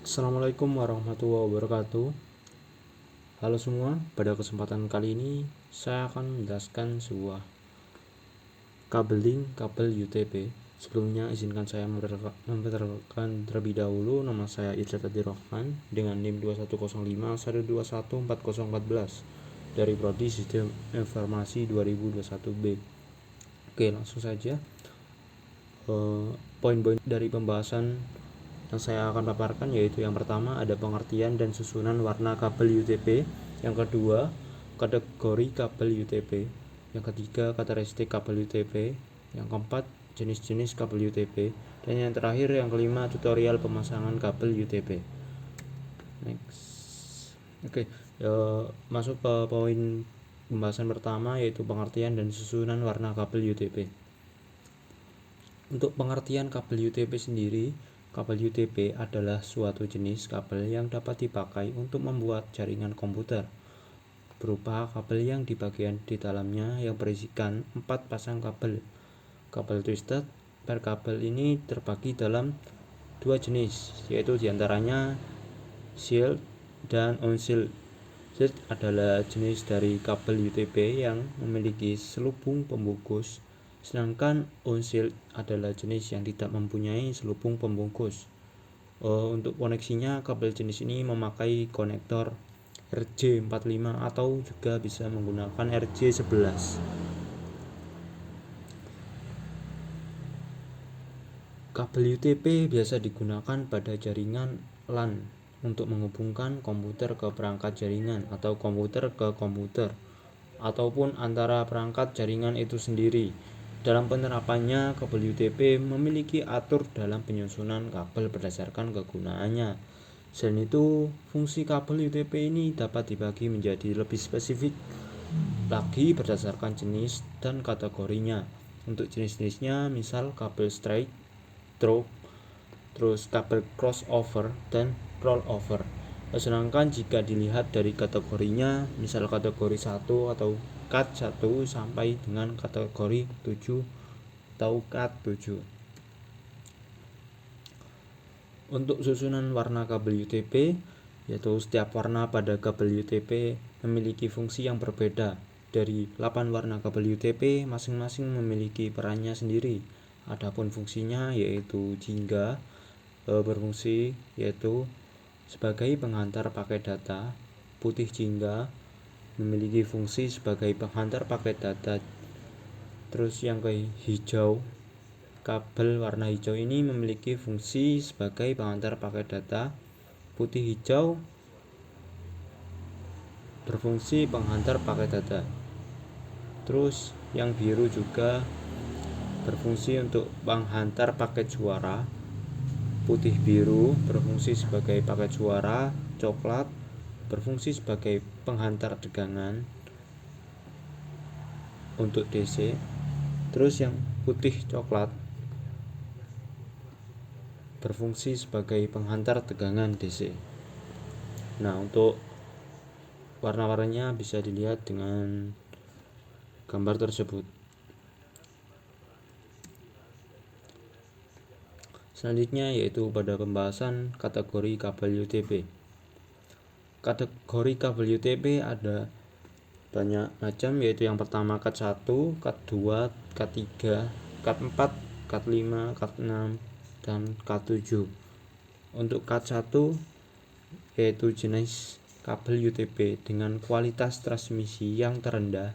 Assalamualaikum warahmatullahi wabarakatuh. Halo semua, pada kesempatan kali ini saya akan menjelaskan sebuah kabeling kabel UTP. Sebelumnya izinkan saya memperkenalkan terlebih dahulu. Nama saya Irsad Rahman dengan NIM 210512140414 dari Prodi Sistem Informasi 2021B. Oke, langsung saja. Poin-poin dari pembahasan yang saya akan paparkan yaitu yang pertama ada pengertian dan susunan warna kabel UTP, yang kedua kategori kabel UTP, yang ketiga karakteristik kabel UTP, yang keempat jenis-jenis kabel UTP, dan yang terakhir yang kelima tutorial pemasangan kabel UTP. Next. Oke, masuk ke poin pembahasan pertama yaitu pengertian dan susunan warna kabel UTP. Untuk pengertian kabel UTP sendiri, kabel UTP adalah suatu jenis kabel yang dapat dipakai untuk membuat jaringan komputer, berupa kabel yang di bagian di dalamnya yang berisikan 4 pasang kabel. Kabel twisted per kabel ini terbagi dalam 2 jenis, yaitu diantaranya shield dan on-shield. Shield adalah jenis dari kabel UTP yang memiliki selubung pembungkus, sedangkan on-shield adalah jenis yang tidak mempunyai selubung pembungkus. Untuk koneksinya, kabel jenis ini memakai konektor RJ45 atau juga bisa menggunakan RJ11. Kabel UTP biasa digunakan pada jaringan LAN untuk menghubungkan komputer ke perangkat jaringan atau komputer ke komputer, ataupun antara perangkat jaringan itu sendiri. Dalam penerapannya, kabel UTP memiliki atur dalam penyusunan kabel berdasarkan kegunaannya. Selain itu, fungsi kabel UTP ini dapat dibagi menjadi lebih spesifik lagi berdasarkan jenis dan kategorinya. Untuk jenis-jenisnya, misal kabel straight, drop, terus kabel crossover dan rollover. Sedangkan jika dilihat dari kategorinya, misal kategori 1 atau CAT 1 sampai dengan kategori 7 atau CAT 7. Untuk susunan warna kabel UTP, yaitu setiap warna pada kabel UTP memiliki fungsi yang berbeda. Dari 8 warna kabel UTP masing-masing memiliki perannya sendiri. Adapun fungsinya yaitu jingga berfungsi yaitu sebagai penghantar paket data. Putih jingga memiliki fungsi sebagai penghantar paket data. Terus yang ke hijau, kabel warna hijau ini memiliki fungsi sebagai penghantar paket data. Putih hijau berfungsi penghantar paket data. Terus yang biru juga berfungsi untuk penghantar paket suara. Putih biru berfungsi sebagai paket suara. Coklat berfungsi sebagai penghantar tegangan untuk DC. Terus yang putih coklat berfungsi sebagai penghantar tegangan DC. Nah, untuk warna-warnanya bisa dilihat dengan gambar tersebut. Selanjutnya yaitu pada pembahasan kategori kabel UTP. Kategori kabel UTP ada banyak macam, yaitu yang pertama CAT 1, CAT 2, CAT 3, CAT 4, CAT 5, CAT 6, dan CAT 7. Untuk CAT 1 yaitu jenis kabel UTP dengan kualitas transmisi yang terendah.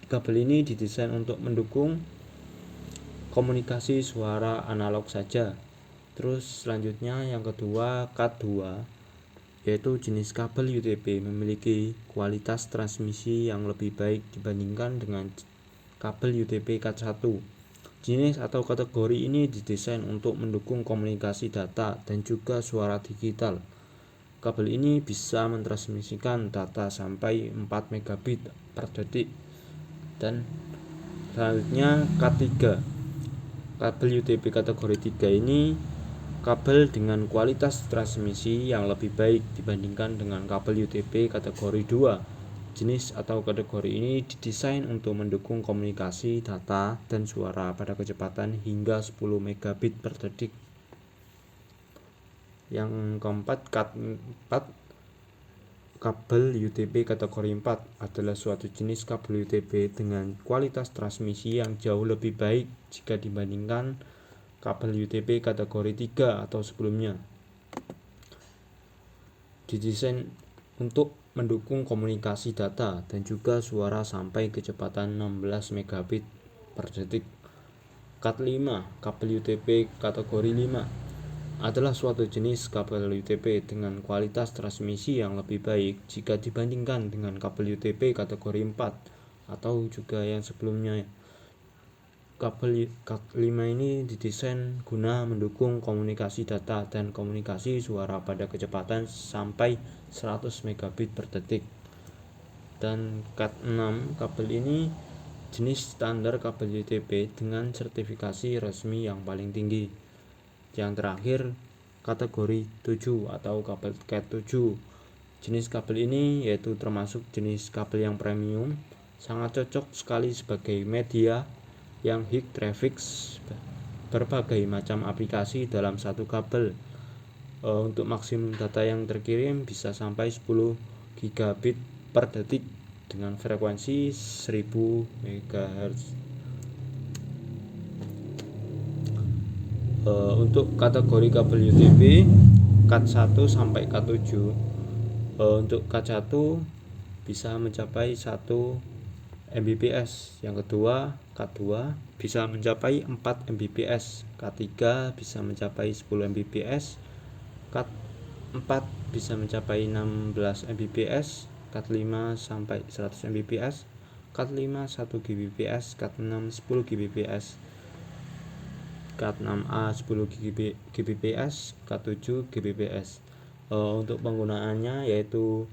Kabel ini didesain untuk mendukung komunikasi suara analog saja. Terus selanjutnya yang kedua CAT 2 yaitu jenis kabel UTP memiliki kualitas transmisi yang lebih baik dibandingkan dengan kabel UTP CAT 1. Jenis atau kategori ini didesain untuk mendukung komunikasi data dan juga suara digital. Kabel ini bisa mentransmisikan data sampai 4 megabit per detik. Dan selanjutnya CAT 3. Kabel UTP kategori 3 ini kabel dengan kualitas transmisi yang lebih baik dibandingkan dengan kabel UTP kategori 2. Jenis atau kategori ini didesain untuk mendukung komunikasi data dan suara pada kecepatan hingga 10 megabit per detik. Yang keempat, Cat 4. Kabel UTP kategori 4 adalah suatu jenis kabel UTP dengan kualitas transmisi yang jauh lebih baik jika dibandingkan kabel UTP kategori 3 atau sebelumnya. Didesain untuk mendukung komunikasi data dan juga suara sampai kecepatan 16 megabit per detik. Cat 5, kabel UTP kategori 5 adalah suatu jenis kabel UTP dengan kualitas transmisi yang lebih baik jika dibandingkan dengan kabel UTP kategori 4 atau juga yang sebelumnya. Kabel Cat 5 ini didesain guna mendukung komunikasi data dan komunikasi suara pada kecepatan sampai 100 megabit per detik. Dan Cat 6, kabel ini jenis standar kabel UTP dengan sertifikasi resmi yang paling tinggi. Yang terakhir, kategori 7 atau kabel Cat 7. Jenis kabel ini yaitu termasuk jenis kabel yang premium, sangat cocok sekali sebagai media yang high traffic berbagai macam aplikasi dalam satu kabel. Untuk maksimum data yang terkirim bisa sampai 10 gigabit per detik dengan frekuensi 1000 MHz. Untuk kategori kabel UTP Cat 1 sampai Cat 7, untuk Cat 1 bisa mencapai 1 Mbps, yang kedua Cat 2 bisa mencapai 4 Mbps, Cat 3 bisa mencapai 10 Mbps, Cat 4 bisa mencapai 16 Mbps, Cat 5 sampai 100 Mbps, Cat 5 1 Gbps, Cat 6 10 Gbps, Cat 6A 10 Gbps, Cat 7 Gbps. Untuk penggunaannya yaitu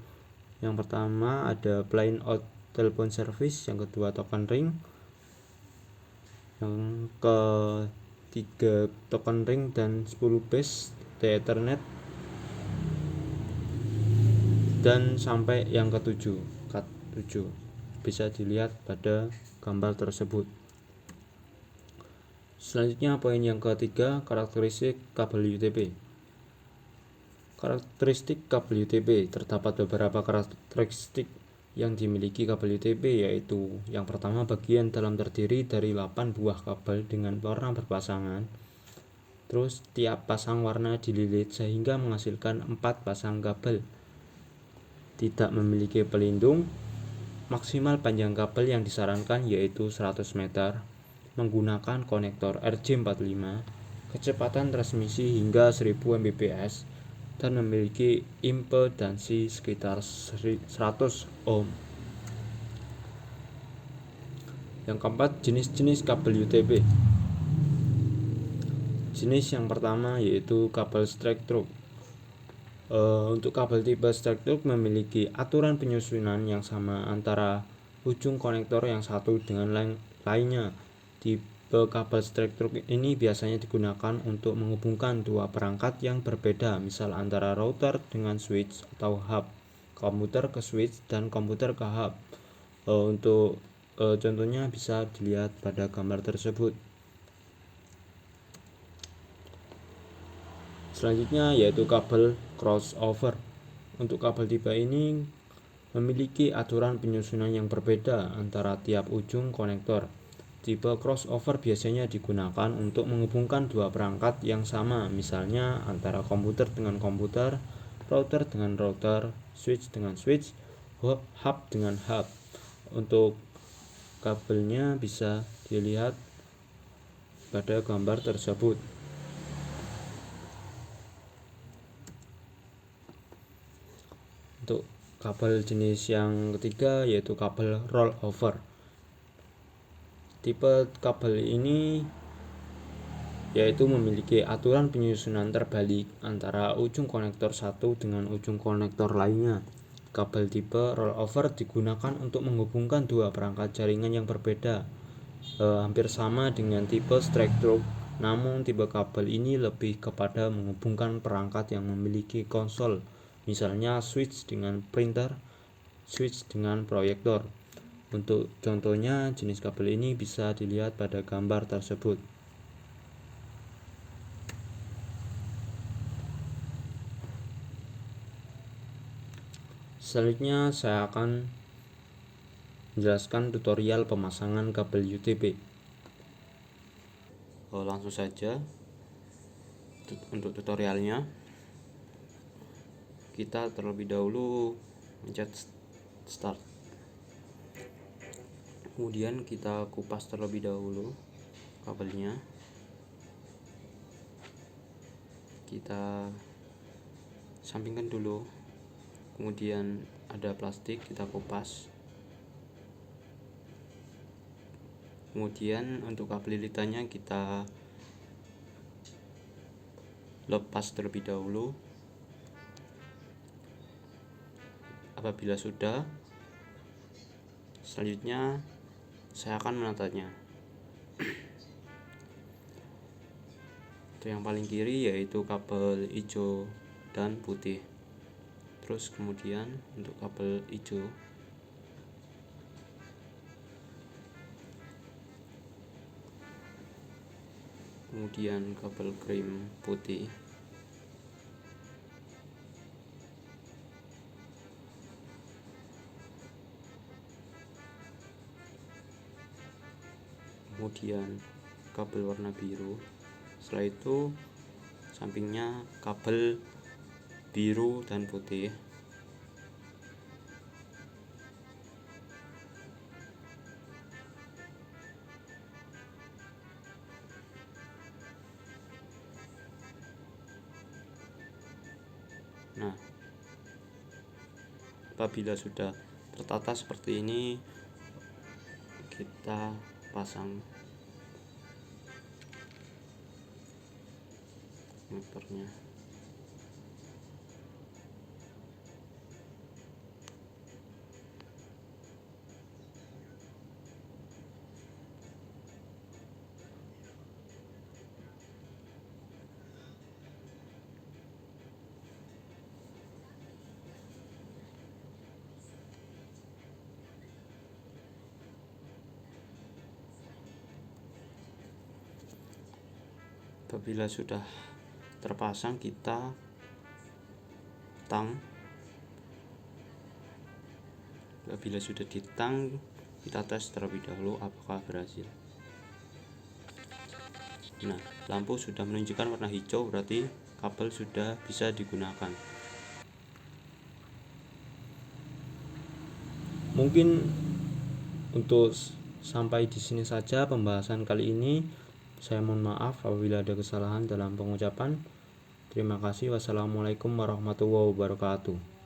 yang pertama ada plain out telepon service, yang kedua token ring, yang ketiga token ring dan 10 base Ethernet, dan sampai yang ketujuh Cat 7 bisa dilihat pada gambar tersebut. Selanjutnya poin yang ketiga, karakteristik kabel UTP. Karakteristik kabel UTP, terdapat beberapa karakteristik yang dimiliki kabel UTP, yaitu yang pertama, bagian dalam terdiri dari 8 buah kabel dengan warna berpasangan. Terus tiap pasang warna dililit sehingga menghasilkan 4 pasang kabel. Tidak memiliki pelindung. Maksimal panjang kabel yang disarankan yaitu 100 meter, menggunakan konektor RJ45, kecepatan transmisi hingga 1000 Mbps, dan memiliki impedansi sekitar 100 ohm. Yang keempat, jenis-jenis kabel UTP. Jenis yang pertama yaitu kabel straight through. Untuk kabel tipe straight through memiliki aturan penyusunan yang sama antara ujung konektor yang satu dengan lainnya. Tipe kabel straight through ini biasanya digunakan untuk menghubungkan dua perangkat yang berbeda, misal antara router dengan switch atau hub, komputer ke switch dan komputer ke hub. Untuk contohnya bisa dilihat pada gambar tersebut. Selanjutnya yaitu kabel crossover. Untuk kabel tipe ini memiliki aturan penyusunan yang berbeda antara tiap ujung konektor. Tipe crossover biasanya digunakan untuk menghubungkan dua perangkat yang sama, misalnya antara komputer dengan komputer, router dengan router, switch dengan switch, hub dengan hub. Untuk kabelnya bisa dilihat pada gambar tersebut. Untuk kabel jenis yang ketiga yaitu kabel rollover. Tipe kabel ini yaitu memiliki aturan penyusunan terbalik antara ujung konektor satu dengan ujung konektor lainnya. Kabel tipe rollover digunakan untuk menghubungkan dua perangkat jaringan yang berbeda, hampir sama dengan tipe straight through. Namun tipe kabel ini lebih kepada menghubungkan perangkat yang memiliki konsol, misalnya switch dengan printer, switch dengan proyektor. Untuk contohnya jenis kabel ini bisa dilihat pada gambar tersebut. Selanjutnya saya akan menjelaskan tutorial pemasangan kabel UTP. Langsung saja untuk tutorialnya. Kita terlebih dahulu mencet start. Kemudian kita kupas terlebih dahulu kabelnya. Kita sampingkan dulu. Kemudian ada plastik, kita kupas. Kemudian untuk kabel lilitannya kita lepas terlebih dahulu. Apabila sudah, selanjutnya saya akan menatanya. Untuk yang paling kiri yaitu kabel hijau dan putih. Terus kemudian untuk kabel hijau, kemudian kabel krim putih, kemudian kabel warna biru. Setelah itu sampingnya kabel biru dan putih. Nah, apabila sudah tertata seperti ini, kita pasang konektornya. Apabila sudah terpasang, kita tang. Apabila sudah ditang, kita tes terlebih dahulu apakah berhasil. Nah, lampu sudah menunjukkan warna hijau, berarti kabel sudah bisa digunakan. Mungkin untuk sampai di sini saja pembahasan kali ini. Saya mohon maaf apabila ada kesalahan dalam pengucapan. Terima kasih. Wassalamualaikum warahmatullahi wabarakatuh.